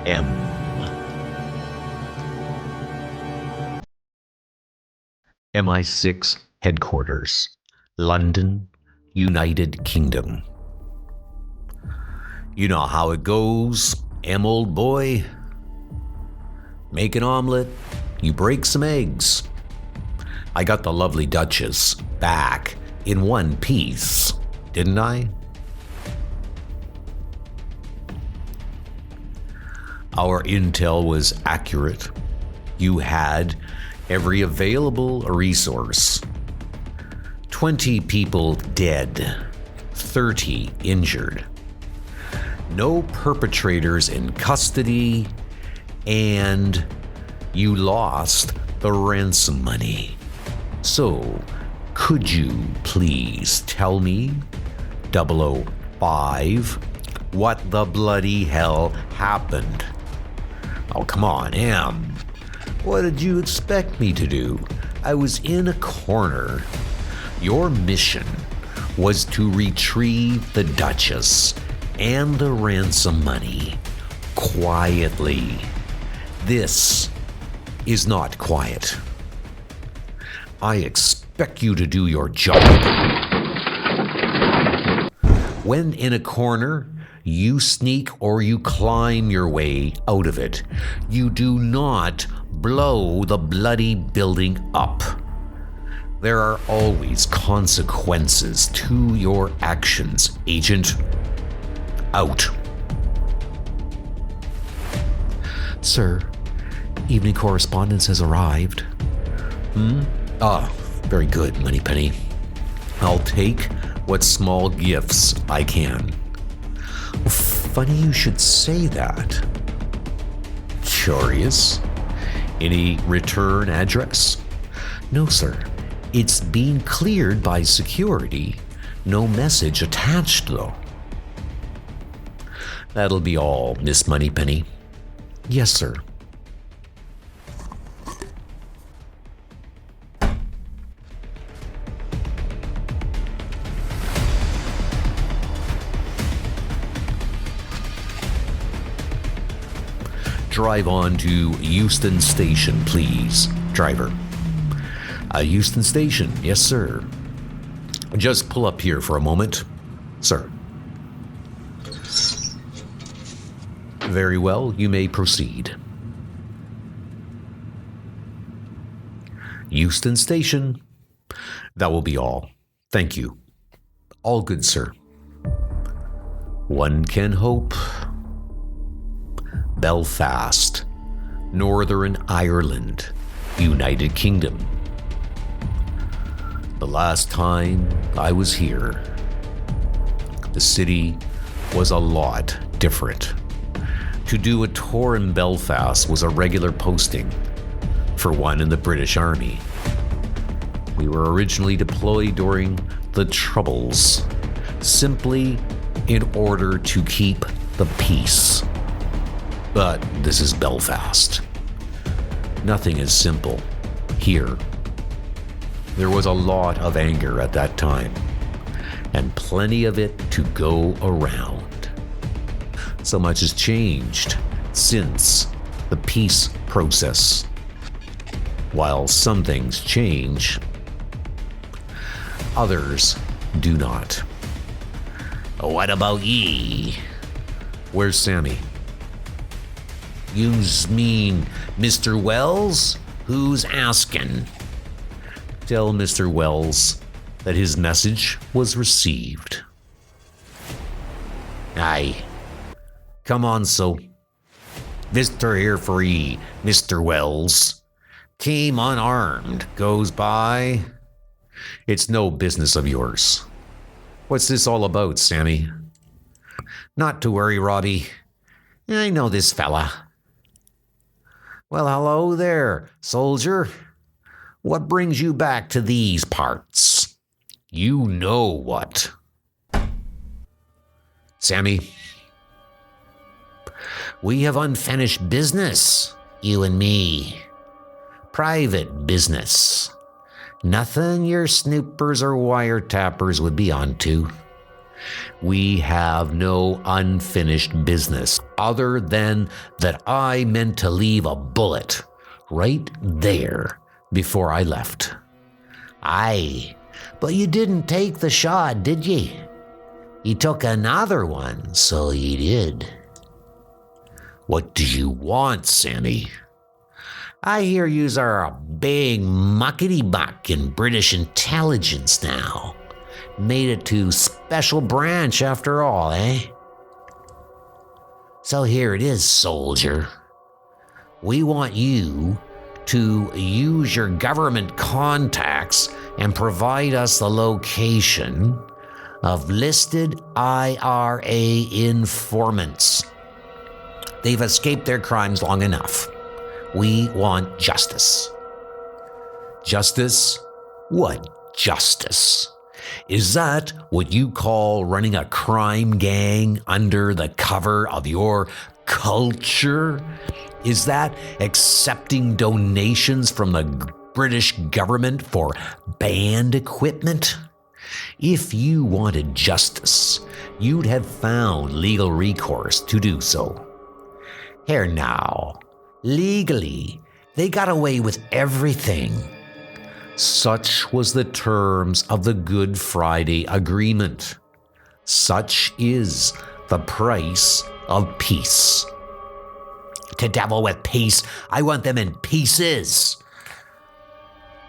M. MI6 Headquarters, London, United Kingdom. You know how it goes, M, old boy. Make an omelet, you break some eggs. I got the lovely Duchess back in one piece, didn't I? Our intel was accurate. You had every available resource. 20 people dead, 30 injured. No perpetrators in custody, and you lost the ransom money. So, could you please tell me, 005, what the bloody hell happened? Oh, come on, M. What did you expect me to do? I was in a corner. Your mission was to retrieve the Duchess and the ransom money quietly. This is not quiet. I expect you to do your job. When in a corner, you sneak or you climb your way out of it. You do not blow the bloody building up. There are always consequences to your actions, Agent. Out. Sir, evening correspondence has arrived. Very good, Moneypenny. I'll take what small gifts I can. Funny you should say that. Curious. Any return address? No, sir. It's being cleared by security. No message attached, though. That'll be all, Miss Moneypenny. Yes, sir. Drive on to Euston Station, please, driver. Euston Station, yes, sir. Just pull up here for a moment, sir. Very well, you may proceed. Euston Station. That will be all. Thank you. All good, sir. One can hope. Belfast, Northern Ireland, United Kingdom. The last time I was here, the city was a lot different. To do a tour in Belfast was a regular posting for one in the British Army. We were originally deployed during the Troubles, simply in order to keep the peace. But this is Belfast. Nothing is simple here. There was a lot of anger at that time, and plenty of it to go around. So much has changed since the peace process. While some things change, others do not. What about ye? Where's Sammy? Yous mean Mr. Wells? Who's asking? Tell Mr. Wells that his message was received. Aye. Come on, so. Mister here for ye, Mr. Wells. Came unarmed, goes by. It's no business of yours. What's this all about, Sammy? Not to worry, Robbie. I know this fella. Well, hello there, soldier. What brings you back to these parts? You know what. Sammy, we have unfinished business, you and me. Private business. Nothing your snoopers or wiretappers would be onto. We have no unfinished business. other than that I meant to leave a bullet right there before I left. Aye, but you didn't take the shot, did ye? You took another one, so you did. What do you want, Sammy? I hear yous are a big muckety-muck in British intelligence now. Made it to special branch after all, eh? So here it is, soldier. We want you to use your government contacts and provide us the location of listed IRA informants. They've escaped their crimes long enough. We want justice. Justice? What justice? Is that what you call running a crime gang under the cover of your culture? Is that accepting donations from the British government for band equipment? If you wanted justice, you'd have found legal recourse to do so. Here now, legally, they got away with everything. Such was the terms of the Good Friday Agreement. Such is the price of peace. To devil with peace, I want them in pieces.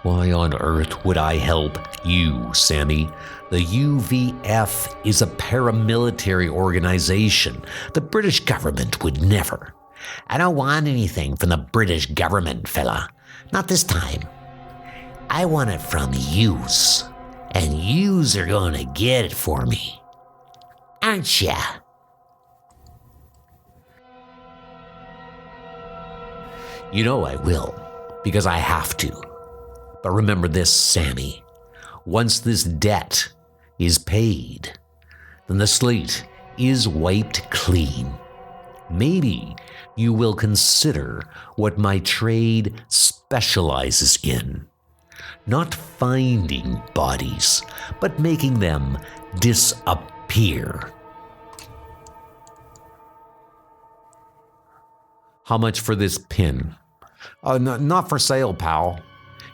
Why on earth would I help you, Sammy? The UVF is a paramilitary organization. The British government would never. I don't want anything from the British government, fella. Not this time. I want it from yous, and yous are going to get it for me. Aren't ya? You know I will, because I have to. But remember this, Sammy. Once this debt is paid, then the slate is wiped clean. Maybe you will consider what my trade specializes in. Not finding bodies, but making them disappear. How much for this pin? Not for sale, pal.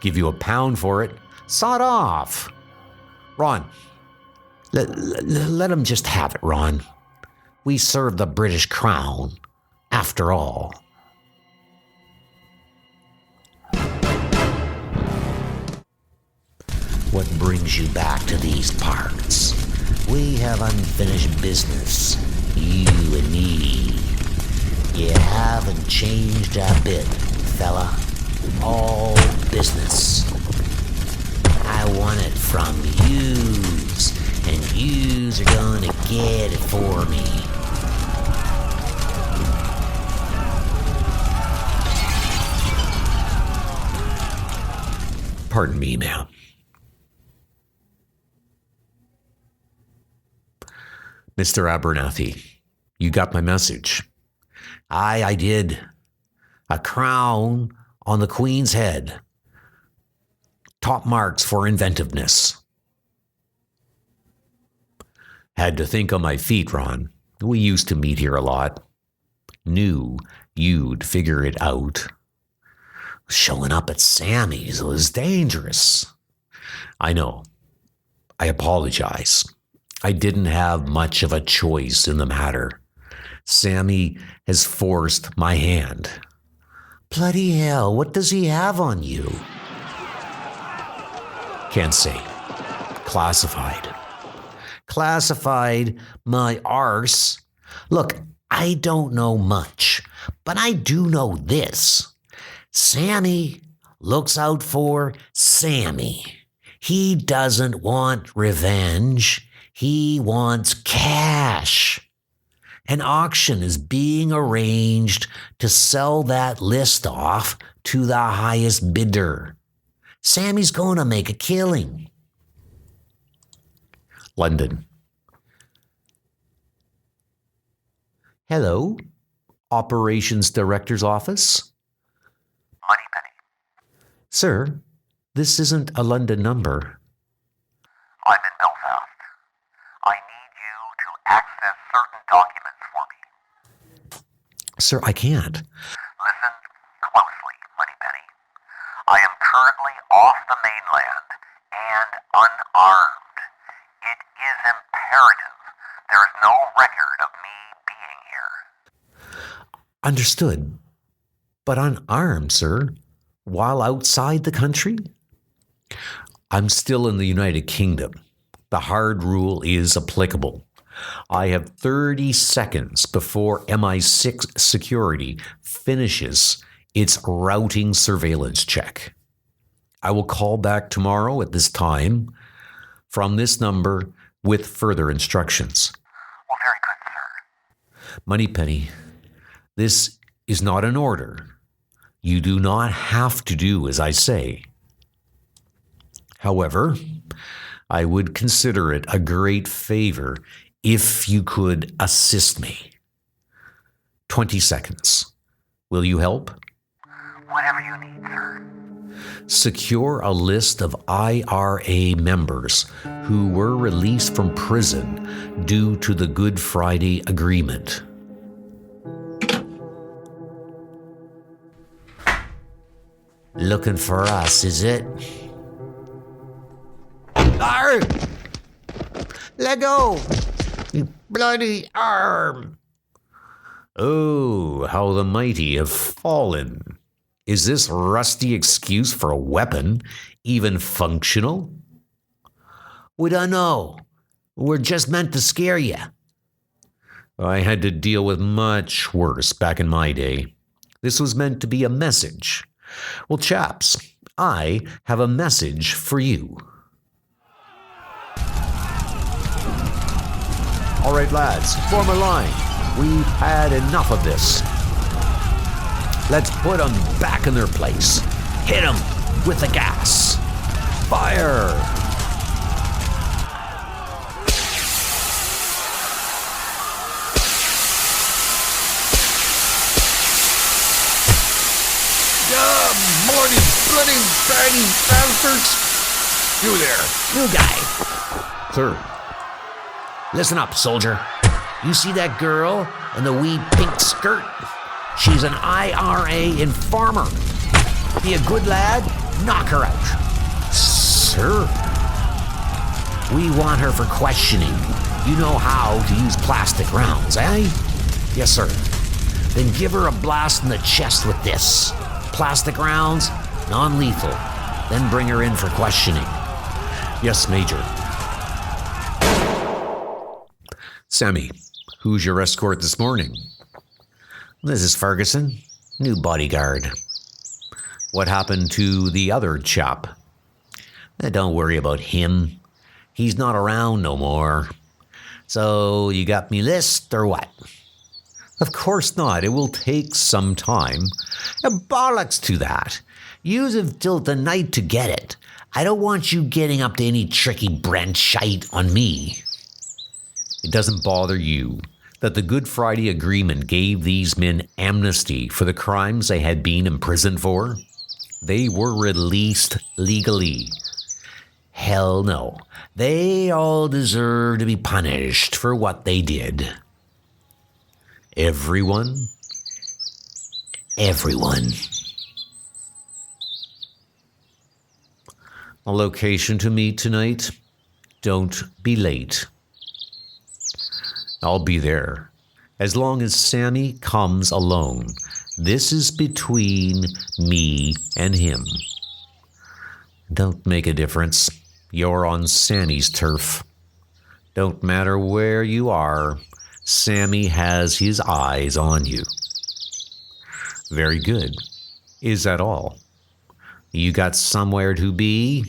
Give you £1 for it. Sod off. Ron, let him just have it, Ron. We serve the British Crown, after all. What brings you back to these parts? We have unfinished business, you and me. You haven't changed a bit, fella. All business. I want it from yous, and yous are gonna get it for me. Pardon me, ma'am. Mr. Abernathy, you got my message. Aye, I did. A crown on the Queen's head. Top marks for inventiveness. Had to think on my feet, Ron. We used to meet here a lot. Knew you'd figure it out. Showing up at Sammy's was dangerous. I know. I apologize. I didn't have much of a choice in the matter. Sammy has forced my hand. Bloody hell, what does he have on you? Can't say. Classified. Classified, my arse. Look, I don't know much, but I do know this. Sammy looks out for Sammy. He doesn't want revenge. He wants cash. An auction is being arranged to sell that list off to the highest bidder. Sammy's going to make a killing. London. Hello? Operations Director's Office? Moneypenny. Sir, this isn't a London number. I'm in Belfast. I need you to access certain documents for me. Sir, I can't. Listen closely, Moneypenny. I am currently off the mainland and unarmed. It is imperative there is no record of me being here. Understood. But unarmed, sir, while outside the country? I'm still in the United Kingdom. The hard rule is applicable. I have 30 seconds before MI6 security finishes its routing surveillance check. I will call back tomorrow at this time from this number with further instructions. Well, very good, sir. Moneypenny, this is not an order. You do not have to do as I say. However, I would consider it a great favor if you could assist me. 20 seconds. Will you help? Whatever you need, sir. Secure a list of IRA members who were released from prison due to the Good Friday Agreement. Looking for us, is it? Arr! Let go! You bloody arm! Oh, how the mighty have fallen. Is this rusty excuse for a weapon even functional? We don't know. We're just meant to scare you. I had to deal with much worse back in my day. This was meant to be a message. Well, chaps, I have a message for you. All right, lads, form a line. We've had enough of this. Let's put them back in their place. Hit them with the gas. Fire! Morning, bloody baggy bastards! You there, new guy. Sir. Listen up, soldier. You see that girl in the wee pink skirt? She's an IRA informer. Be a good lad, knock her out. Sir? We want her for questioning. You know how to use plastic rounds, eh? Yes, sir. Then give her a blast in the chest with this. Plastic rounds, non-lethal. Then bring her in for questioning. Yes, Major. Sammy, who's your escort this morning? This is Ferguson, new bodyguard. What happened to the other chap? Don't worry about him. He's not around no more. So, you got me list or what? Of course not. It will take some time. Bollocks to that. Use it till the night to get it. I don't want you getting up to any tricky Brent shite on me. It doesn't bother you that the Good Friday Agreement gave these men amnesty for the crimes they had been imprisoned for? They were released legally. Hell no. They all deserve to be punished for what they did. Everyone. A location to meet tonight? Don't be late. I'll be there. As long as Sammy comes alone. This is between me and him. Don't make a difference. You're on Sammy's turf. Don't matter where you are. Sammy has his eyes on you. Very good. Is that all? You got somewhere to be?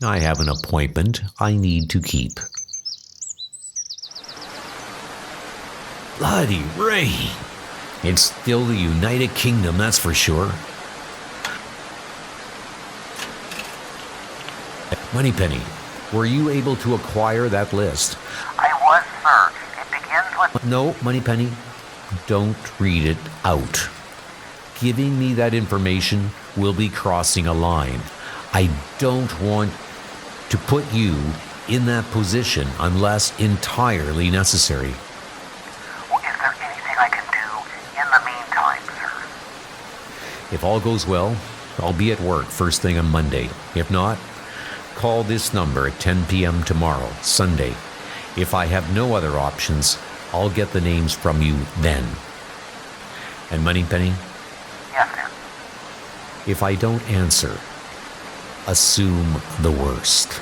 I have an appointment I need to keep. Bloody Ray! It's still the United Kingdom, that's for sure. Moneypenny, were you able to acquire that list? I was, sir. It begins with... No, Moneypenny, don't read it out. Giving me that information will be crossing a line. I don't want to put you in that position unless entirely necessary. Well, is there anything I can do If all goes well, I'll be at work first thing on Monday. If not, call this number at 10 p.m. tomorrow, Sunday. If I have no other options, I'll get the names from you then. And Moneypenny, Yes, sir. if I don't answer, assume the worst.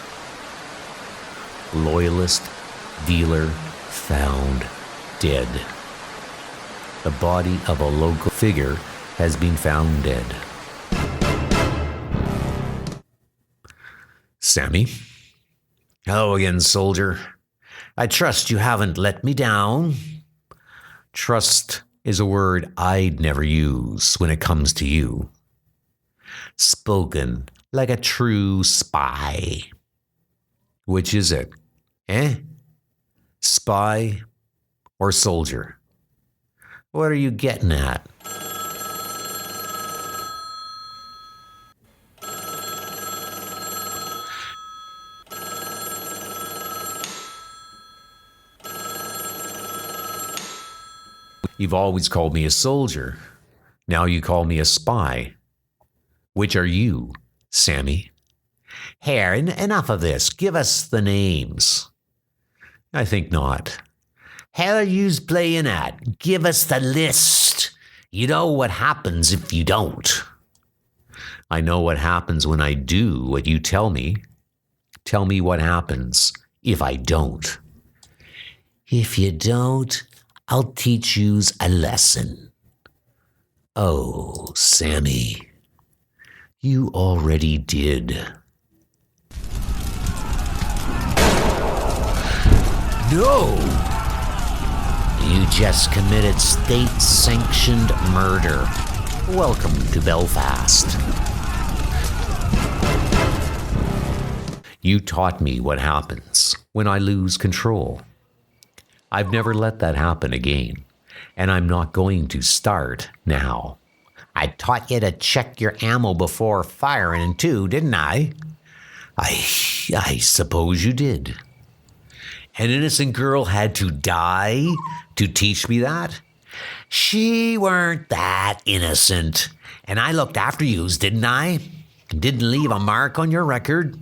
Loyalist dealer found dead. The body of a local figure has been found dead. Sammy? Hello again, soldier. I trust you haven't let me down. Trust is a word I'd never use when it comes to you. Spoken like a true spy. Which is it? Spy or soldier? What are you getting at? You've always called me a soldier. Now you call me a spy. Which are you, Sammy? Here, enough of this. Give us the names. I think not. How are yous playing at? Give us the list. You know what happens if you don't. I know what happens when I do what you tell me. Tell me what happens if I don't. If you don't, I'll teach yous a lesson. Oh, Sammy, you already did. No! You just committed state-sanctioned murder. Welcome to Belfast. You taught me what happens when I lose control. I've never let that happen again, and I'm not going to start now. I taught you to check your ammo before firing too, didn't I? I suppose you did. An innocent girl had to die to teach me that? She weren't that innocent. And I looked after yous, didn't I? Didn't leave a mark on your record.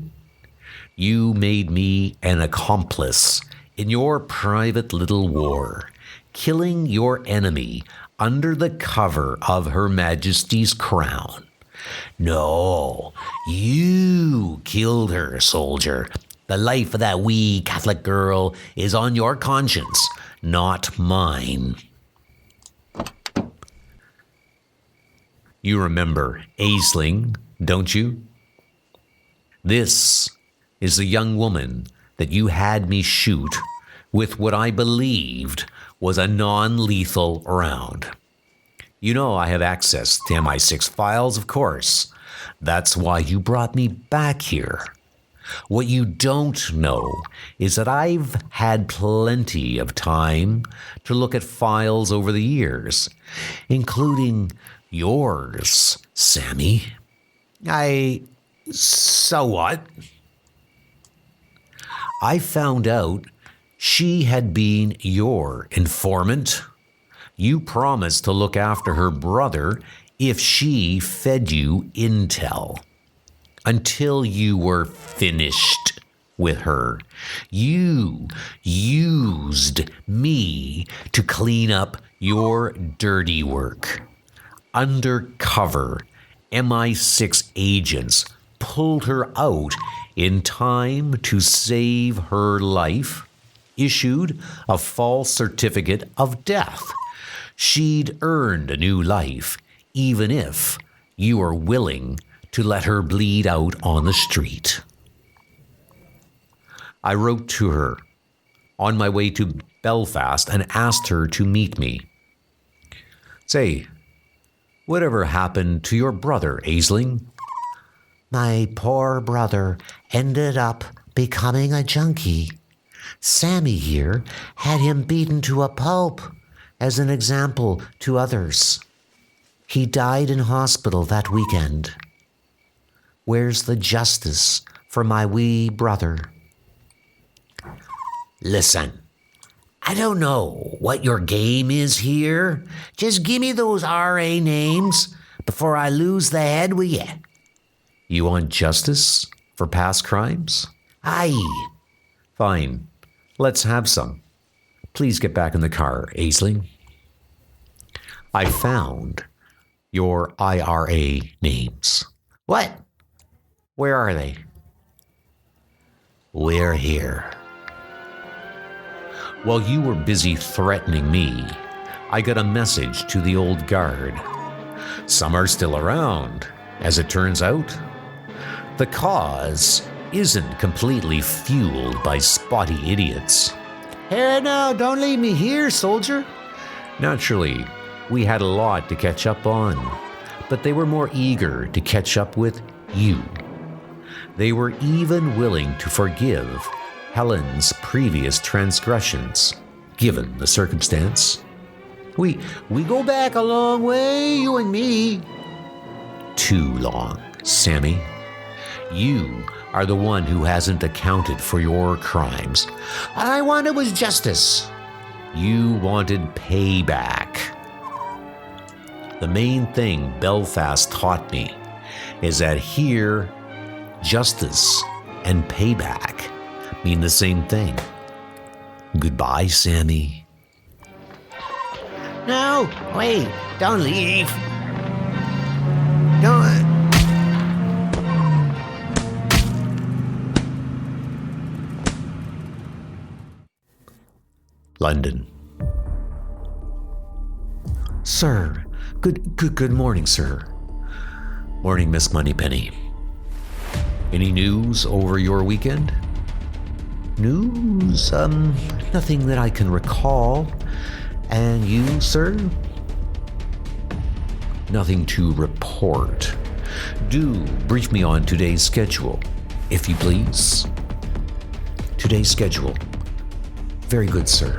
You made me an accomplice in your private little war, killing your enemy under the cover of Her Majesty's crown. No, you killed her, soldier. The life of that wee Catholic girl is on your conscience, not mine. You remember Aisling, don't you? This is the young woman that you had me shoot with what I believed was a non-lethal round. You know I have access to MI6 files, of course. That's why you brought me back here. What you don't know is that I've had plenty of time to look at files over the years, including yours, Sammy. So what? I found out she had been your informant. You promised to look after her brother if she fed you intel. Until you were finished with her. You used me to clean up your dirty work. Undercover MI6 agents pulled her out in time to save her life, issued a false certificate of death. She'd earned a new life, even if you were willing to let her bleed out on the street. I wrote to her on my way to Belfast and asked her to meet me. Say, whatever happened to your brother, Aisling? My poor brother ended up becoming a junkie. Sammy here had him beaten to a pulp as an example to others. He died in hospital that weekend. Where's the justice for my wee brother? Listen, I don't know what your game is here. Just give me those RA names, before I lose the head with you. You want justice for past crimes? Aye. Fine. Let's have some. Please get back in the car, Aisling. I found your IRA names. What? Where are they? We're here. While you were busy threatening me, I got a message to the old guard. Some are still around, as it turns out. The cause isn't completely fueled by spotty idiots. Here now, don't leave me here, soldier. Naturally, we had a lot to catch up on, but they were more eager to catch up with you. They were even willing to forgive Helen's previous transgressions, given the circumstance. We go back a long way, you and me. Too long, Sammy. You are the one who hasn't accounted for your crimes. All I wanted was justice. You wanted payback. The main thing Belfast taught me is that here, justice and payback mean the same thing. Goodbye, Sammy. No, wait, don't leave. Don't. London. Sir, good morning, sir. Morning, Miss Moneypenny. Any news over your weekend? News? Nothing that I can recall. And you, sir? Nothing to report. Do brief me on today's schedule, if you please. Today's schedule. Very good, sir.